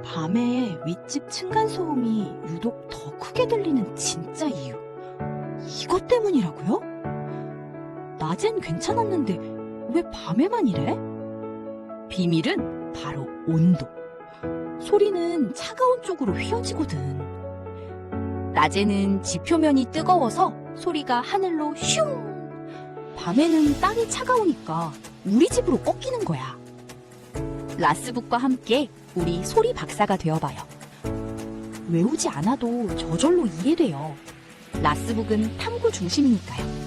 밤에 윗집 층간소음이 유독 더 크게 들리는 진짜 이유. 이것 때문이라고요? 낮엔 괜찮았는데 왜 밤에만 이래? 비밀은 바로 온도. 소리는 차가운 쪽으로 휘어지거든. 낮에는 지표면이 뜨거워서 소리가 하늘로 슝! 밤에는 땅이 차가우니까 우리 집으로 꺾이는 거야. 라스북과 함께 우리 소리 박사가 되어봐요. 외우지 않아도 저절로 이해돼요. 라스북은 탐구 중심이니까요.